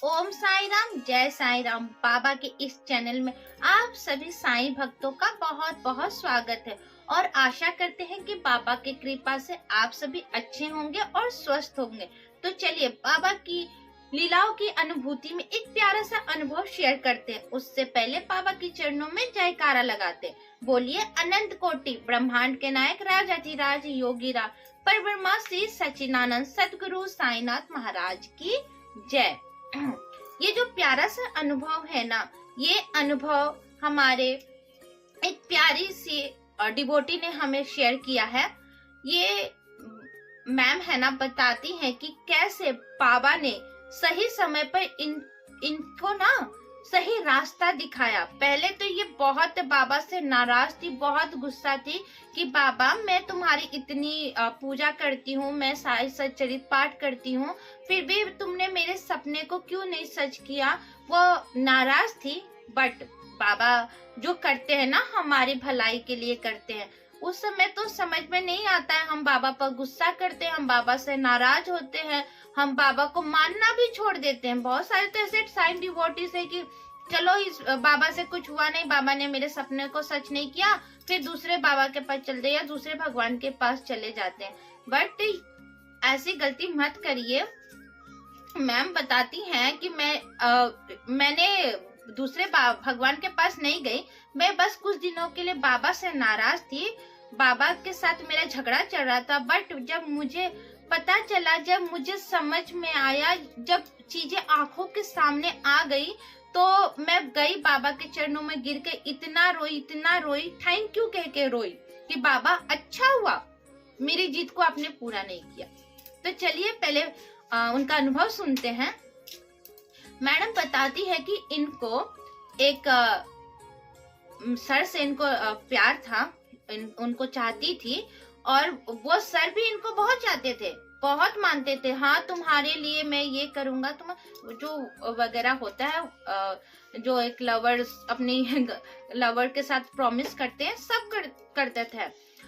ओम साई राम, जय साई राम। बाबा के इस चैनल में आप सभी साईं भक्तों का बहुत बहुत स्वागत है और आशा करते हैं कि बाबा की कृपा से आप सभी अच्छे होंगे और स्वस्थ होंगे। तो चलिए बाबा की लीलाओं की अनुभूति में एक प्यारा सा अनुभव शेयर करते हैं। उससे पहले बाबा के चरणों में जयकारा लगाते हैं। बोलिए अनंत कोटि ब्रह्मांड के नायक राजाधिराज योगी राज परब्रह्मा श्री सच्चिदानंद सदगुरु साईनाथ महाराज की जय। ये जो प्यारा सा अनुभव है ना, ये अनुभव हमारे एक प्यारी सी डिवोटी ने हमें शेयर किया है। ये मैम है ना, बताती है कि कैसे बाबा ने सही समय पर इनको ना सही रास्ता दिखाया। पहले तो ये बहुत बाबा से नाराज थी, बहुत गुस्सा थी कि बाबा मैं तुम्हारी इतनी पूजा करती हूँ, मैं साई सच्चरित पाठ करती हूँ, फिर भी तुमने मेरे सपने को क्यों नहीं सच किया। वो नाराज थी। बट बाबा जो करते हैं ना हमारी भलाई के लिए करते हैं। उस समय तो समझ में नहीं आता है, हम बाबा पर गुस्सा करते हैं, हम बाबा से नाराज होते हैं, हम बाबा को मानना भी छोड़ देते हैं। बहुत सारे तो ऐसे साइन डिवोटीज है कि चलो इस बाबा से कुछ हुआ नहीं, बाबा ने मेरे सपने को सच नहीं किया, फिर दूसरे बाबा के पास चलते या दूसरे भगवान के पास चले जाते हैं। बट ऐसी गलती मत करिए। मैम बताती हैं कि मैंने दूसरे भगवान के पास नहीं गई, मैं बस कुछ दिनों के लिए बाबा से नाराज थी, बाबा के साथ मेरा झगड़ा चल रहा था। बट जब मुझे पता चला, जब मुझे समझ में आया, जब चीजें आंखों के सामने आ गई, तो मैं गई बाबा के चरणों में गिर के इतना रोई, थैंक यू कह के रोई कि बाबा अच्छा हुआ मेरी जीत को आपने पूरा नहीं किया। तो चलिए पहले उनका अनुभव सुनते हैं। मैडम बताती है कि इनको एक सर से इनको प्यार था, उनको चाहती थी और वो सर भी इनको बहुत चाहते थे, बहुत मानते थे। हाँ तुम्हारे लिए मैं ये करूंगा, तुम जो वगैरह होता है, जो एक लवर अपनी लवर के साथ प्रॉमिस करते हैं, सब करते थे।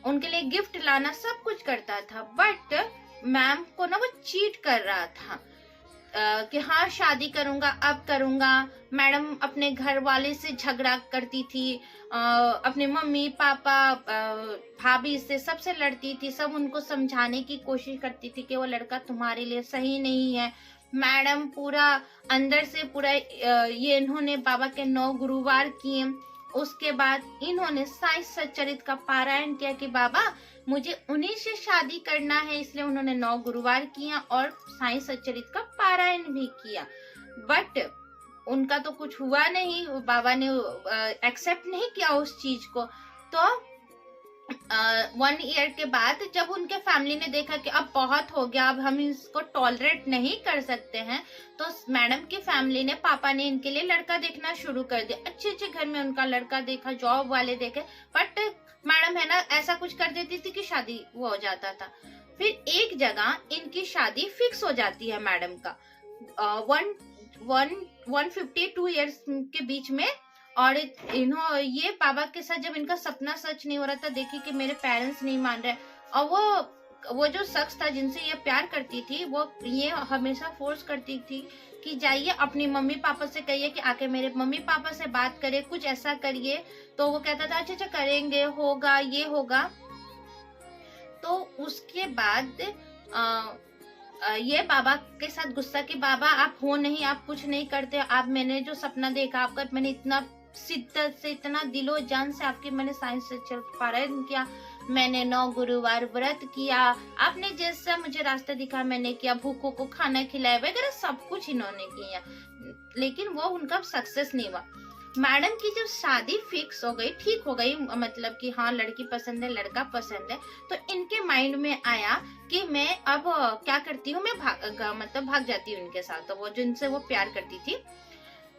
उनके लिए गिफ्ट लाना सब कुछ करता था। बट मैम को ना वो चीट कर रहा था कि हाँ शादी करूंगा, अब करूंगा। मैडम अपने घर वाले से झगड़ा करती थी, अपने मम्मी पापा भाभी से सबसे लड़ती थी, सब उनको समझाने की कोशिश करती थी कि वो लड़का तुम्हारे लिए सही नहीं है। मैडम पूरा अंदर से पूरा ये इन्होंने बाबा के 9 गुरुवार किए। उसके बाद इन्होंने साई सच्चरित का पारायण किया कि बाबा मुझे उन्हीं से शादी करना है, इसलिए उन्होंने 9 गुरुवार किया और साई सच्चरित का पारायण भी किया। बट उनका तो कुछ हुआ नहीं, बाबा ने एक्सेप्ट नहीं किया उस चीज को। तो 1 ईयर के बाद जब उनके फैमिली ने देखा कि अब बहुत हो गया, अब हम इसको टॉलरेट नहीं कर सकते हैं, तो मैडम की फैमिली ने, पापा ने इनके लिए लड़का देखना शुरू कर दिया। अच्छे अच्छे घर में उनका लड़का देखा, जॉब वाले देखे। बट मैडम है ना ऐसा कुछ कर देती थी कि शादी वो हो जाता था। फिर एक जगह इनकी शादी फिक्स हो जाती है मैडम का 152 ईयर्स के बीच में। और ये बाबा के साथ जब इनका सपना सच नहीं हो रहा था, देखिए कि मेरे पेरेंट्स नहीं मान रहे, और वो जो शख्स था जिनसे ये प्यार करती थी, वो ये हमेशा फोर्स करती थी कि जाइए अपनी मम्मी पापा से कहिए कि आके मेरे मम्मी पापा से बात करे, कुछ ऐसा करिए। तो वो कहता था अच्छा करेंगे, होगा, ये होगा। तो उसके बाद ये बाबा के साथ गुस्सा कि बाबा आप हो नहीं, आप कुछ नहीं करते, आप मैंने जो सपना देखा आपका, मैंने इतना शिद्दत से, इतना दिलो जान से आपकी मैंने साइंस से पारायण किया, मैंने 9 गुरुवार व्रत किया, आपने जैसा मुझे रास्ता दिखा मैंने किया, भूखों को खाना खिलाया वगैरह सब कुछ इन्होंने किया, लेकिन वो उनका सक्सेस नहीं हुआ। मैडम की जब शादी फिक्स हो गई, ठीक हो गई, मतलब कि हाँ लड़की पसंद है, लड़का पसंद है, तो इनके माइंड में आया कि मैं अब क्या करती हूँ, मैं भाग जाती हूँ उनके साथ। तो वो जिनसे वो प्यार करती थी,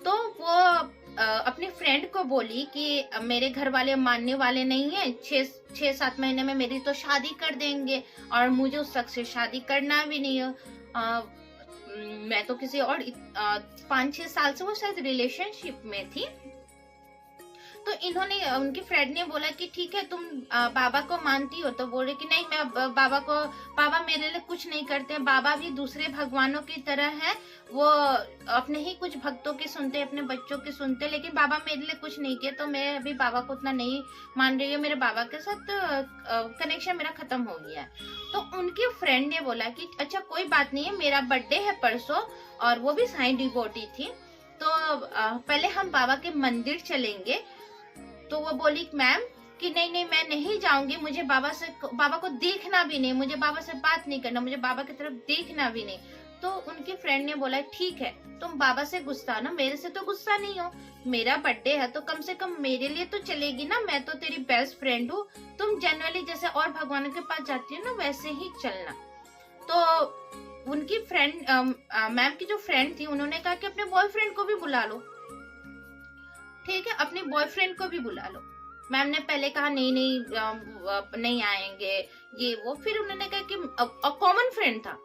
तो वो अपनी फ्रेंड को बोली कि मेरे घर वाले मानने वाले नहीं है, 6-7 महीने में मेरी तो शादी कर देंगे और मुझे उस शख्स से शादी करना भी नहीं है। मैं तो किसी और 5-6 साल से वो शायद रिलेशनशिप में थी। तो इन्होंने उनकी फ्रेंड ने बोला कि ठीक है तुम बाबा को मानती हो, तो बोल रहे कि नहीं मैं बाबा मेरे लिए कुछ नहीं करते हैं, बाबा भी दूसरे भगवानों की तरह है, वो अपने ही कुछ भक्तों की सुनते, अपने बच्चों की सुनते, लेकिन बाबा मेरे लिए कुछ नहीं किया, तो मैं अभी बाबा को उतना नहीं मान रही हूँ, मेरे बाबा के साथ कनेक्शन मेरा खत्म हो गया है। तो उनकी फ्रेंड ने बोला कि अच्छा कोई बात नहीं है, मेरा बर्थडे है परसों, और वो भी साईं डिवोटी थी, तो पहले हम बाबा के मंदिर चलेंगे। तो वो बोली मैम कि नहीं नहीं मैं नहीं जाऊंगी, मुझे बाबा को देखना भी नहीं, मुझे बाबा से बात नहीं करना, मुझे बाबा की तरफ देखना भी नहीं। तो उनकी फ्रेंड ने बोला ठीक है तुम बाबा से गुस्सा ना, मेरे से तो गुस्सा नहीं हो, मेरा बर्थडे है तो कम से कम मेरे लिए तो चलेगी ना, मैं तो तेरी बेस्ट फ्रेंड हूँ, तुम जनरली जैसे और भगवानों के पास जाती हो ना वैसे ही चलना। तो उनकी फ्रेंड मैम की जो फ्रेंड थी उन्होंने कहा कि अपने बॉयफ्रेंड को भी बुला लो, ठीक है अपने बॉयफ्रेंड को भी बुला लो। मैम ने पहले कहा नहीं नहीं नहीं आएंगे ये वो, फिर उन्होंने कहा कि कॉमन फ्रेंड था,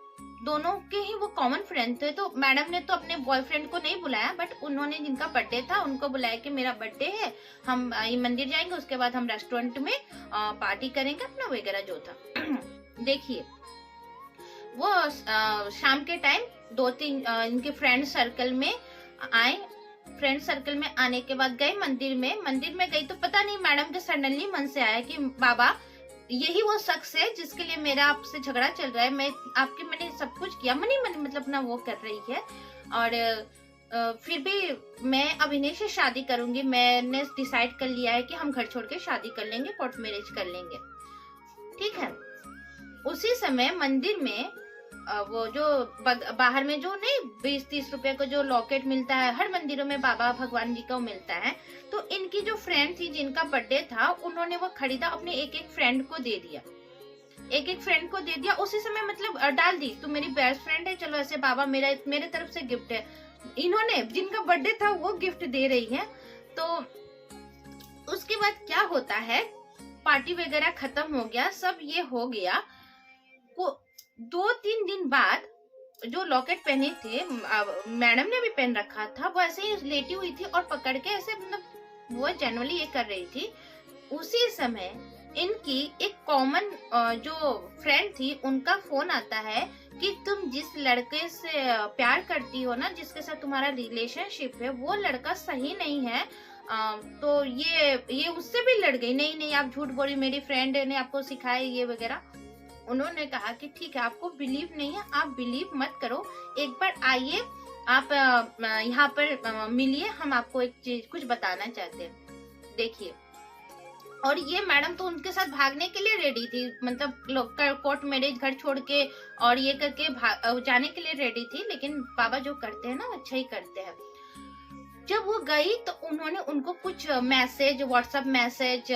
दोनों के ही वो कॉमन फ्रेंड थे, तो मैडम ने तो अपने बॉयफ्रेंड को नहीं बुलाया, बट उन्होंने जिनका बर्थडे था उनको बुलाया कि मेरा बर्थडे है, हम ये मंदिर जाएंगे, उसके बाद हम रेस्टोरेंट में पार्टी करेंगे अपना वगैरह जो था। देखिए वो शाम के टाइम 2-3 इनके फ्रेंड सर्कल में आए, फ्रेंड सर्कल में आने के बाद गए मंदिर में गई तो पता नहीं मैडम के सडनली मन से आया कि बाबा यही वो शख्स है जिसके लिए मेरा आपसे झगड़ा चल रहा है, मैं आपके मैंने सब कुछ किया, मनी मतलब ना वो कर रही है, और फिर भी मैं अब इन्हीं से शादी करूंगी, मैंने डिसाइड कर लिया है कि हम घर छोड़ के शादी कर लेंगे, कोर्ट मैरिज कर लेंगे, ठीक है। उसी समय मंदिर में वो जो बाहर में जो नहीं 20-30 रुपए को जो लॉकेट मिलता है, हर मंदिरों में बाबा भगवान जी का मिलता है, तो इनकी जो फ्रेंड थी जिनका बर्थडे था उन्होंने वो खरीदा, अपने एक फ्रेंड को दे दिया, एक फ्रेंड को दे दिया उसी समय, मतलब डाल दी तू मेरी बेस्ट फ्रेंड है, चलो ऐसे बाबा मेरे तरफ से गिफ्ट है, इन्होंने जिनका बर्थडे था वो गिफ्ट दे रही है। तो उसके बाद क्या होता है, पार्टी वगैरह खत्म हो गया, सब ये हो गया, वो 2-3 दिन बाद जो लॉकेट पहने थे मैडम ने भी पहन रखा था, वो ऐसे ही लेटी हुई थी और पकड़ के ऐसे मतलब वो जनरली ये कर रही थी। उसी समय इनकी एक कॉमन जो फ्रेंड थी उनका फोन आता है कि तुम जिस लड़के से प्यार करती हो ना, जिसके साथ तुम्हारा रिलेशनशिप है, वो लड़का सही नहीं है, तो ये उससे भी लड़ गई, नहीं नहीं आप झूठ बोली, मेरी फ्रेंड ने आपको सिखाया ये वगैरह। उन्होंने कहा कि ठीक है आपको बिलीव नहीं है, आप बिलीव मत करो, एक बार आइए आप यहाँ पर मिलिए, हम आपको एक चीज कुछ बताना चाहते हैं। देखिए, और ये मैडम तो उनके साथ भागने के लिए रेडी थी, मतलब कोर्ट मैरिज घर छोड़ के और ये करके जाने के लिए रेडी थी, लेकिन बाबा जो करते हैं ना अच्छा ही करते हैं। जब वो गई तो उन्होंने उनको कुछ मैसेज, व्हाट्सएप मैसेज,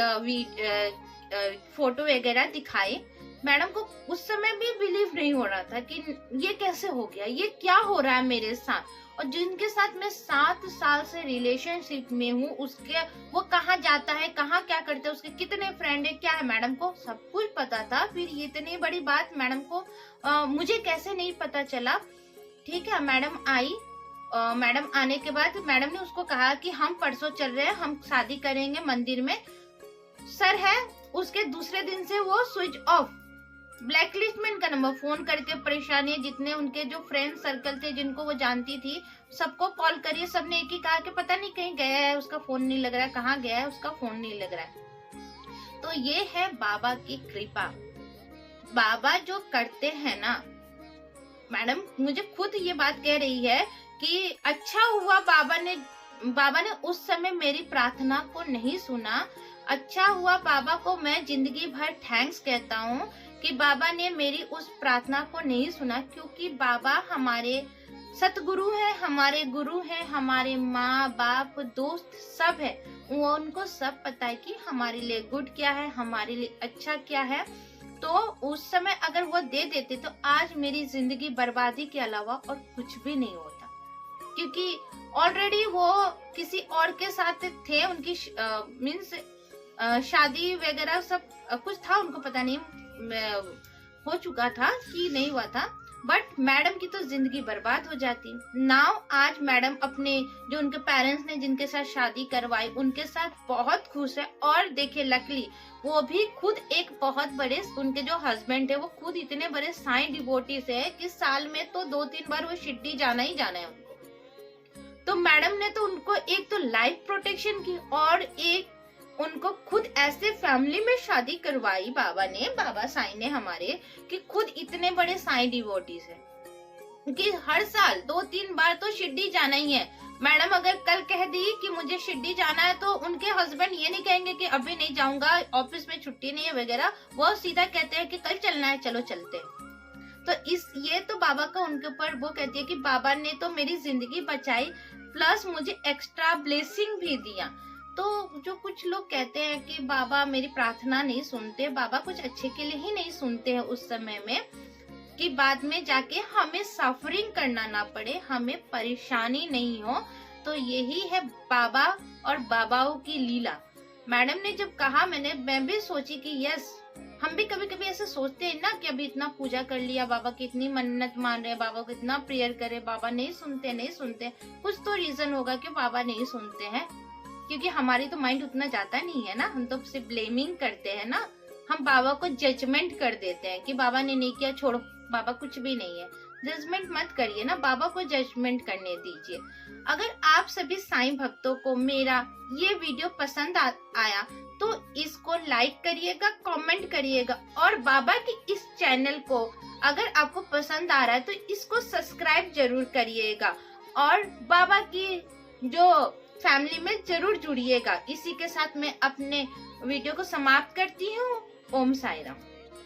फोटो वगैरह दिखाए। मैडम को उस समय भी बिलीव नहीं हो रहा था कि ये कैसे हो गया, ये क्या हो रहा है मेरे साथ, और जिनके साथ मैं 7 साल से रिलेशनशिप में हूँ उसके वो कहाँ जाता है, कहाँ क्या करता है, उसके कितने फ्रेंड है, क्या है, मैडम को सब कुछ पता था। फिर ये इतनी बड़ी बात मैडम को मुझे कैसे नहीं पता चला, ठीक है। मैडम आई, मैडम आने के बाद मैडम ने उसको कहा कि हम परसों चल रहे हैं, हम शादी करेंगे मंदिर में, सर है। उसके दूसरे दिन से वो स्विच ऑफ, ब्लैकलिस्ट में इनका नंबर, फोन करके परेशानी, जितने उनके जो फ्रेंड सर्कल थे जिनको वो जानती थी सबको कॉल करिए, सबने एक ही कहा कि पता नहीं कहीं गया है, उसका फोन नहीं लग रहा है, कहाँ गया है उसका फोन नहीं लग रहा है। तो ये है बाबा की कृपा, बाबा जो करते हैं ना। मैडम मुझे खुद ये बात कह रही है कि अच्छा हुआ बाबा ने उस समय मेरी प्रार्थना को नहीं सुना, अच्छा हुआ बाबा को मैं जिंदगी भर थैंक्स कहता हूँ कि बाबा ने मेरी उस प्रार्थना को नहीं सुना, क्योंकि बाबा हमारे सतगुरु है, हमारे गुरु है, हमारे माँ बाप दोस्त सब है, वो उनको सब पता है कि हमारे लिए गुड क्या है, हमारे लिए अच्छा क्या है। तो उस समय अगर वो दे देते तो आज मेरी जिंदगी बर्बादी के अलावा और कुछ भी नहीं होता, क्योंकि ऑलरेडी वो किसी और के साथ थे, उनकी मीन्स शादी वगैरह सब कुछ था, उनको पता नहीं हो चुका था कि नहीं हुआ था। बट मैडम की तो जिंदगी बर्बाद हो जाती। नाउ आज मैडम अपने जो उनके पेरेंट्स ने जिनके साथ शादी करवाई उनके साथ बहुत खुश है। और देखिए लकली वो भी खुद एक बहुत बड़े, उनके जो हस्बैंड है वो खुद इतने बड़े साईं डिवोटीज है कि साल में तो 2-3 बार वो शिरडी जाना ही जाना है। तो मैडम ने तो उनको एक तो लाइफ प्रोटेक्शन की और एक उनको खुद ऐसे फैमिली में शादी करवाई बाबा ने, बाबा साईं ने हमारे, कि खुद इतने बड़े साईं डिवोटीज है कि हर साल 2-3 बार तो शिरडी जाना ही है। मैडम अगर कल कह दी कि मुझे शिरडी जाना है तो उनके हस्बैंड ये नहीं कहेंगे कि अभी नहीं जाऊंगा, ऑफिस में छुट्टी नहीं है वगैरह, वो सीधा कहते हैं कि कल चलना है, चलो चलते हैं। तो ये तो बाबा का उनके ऊपर, वो कहती है कि बाबा ने तो मेरी जिंदगी बचाई प्लस मुझे एक्स्ट्रा ब्लेसिंग भी दिया। तो जो कुछ लोग कहते हैं कि बाबा मेरी प्रार्थना नहीं सुनते, बाबा कुछ अच्छे के लिए ही नहीं सुनते हैं उस समय में, कि बाद में जाके हमें सफरिंग करना ना पड़े, हमें परेशानी नहीं हो। तो यही है बाबा और बाबाओं की लीला। मैडम ने जब कहा मैं भी सोची कि यस, हम भी कभी कभी ऐसे सोचते हैं ना कि अभी इतना पूजा कर लिया, बाबा की इतनी मन्नत मान रहे, बाबा को इतना प्रेयर करे, बाबा नहीं सुनते। कुछ तो रीजन होगा कि बाबा नहीं सुनते हैं, क्योंकि हमारी तो माइंड उतना जाता नहीं है ना, हम तो सिर्फ ब्लेमिंग करते हैं ना, हम बाबा को जजमेंट कर देते हैं कि बाबा ने नहीं किया, छोड़ो, बाबा कुछ भी नहीं है। जजमेंट मत करिए ना, बाबा को जजमेंट करने दीजिए। अगर आप सभी साईं भक्तों को मेरा ये वीडियो पसंद आया तो इसको लाइक करिएगा, कमेंट करिएगा, और बाबा की इस चैनल को अगर आपको पसंद आ रहा है तो इसको सब्सक्राइब जरूर करिएगा और बाबा की जो फैमिली में जरूर जुड़िएगा। इसी के साथ मैं अपने वीडियो को समाप्त करती हूँ। ओम साईं राम।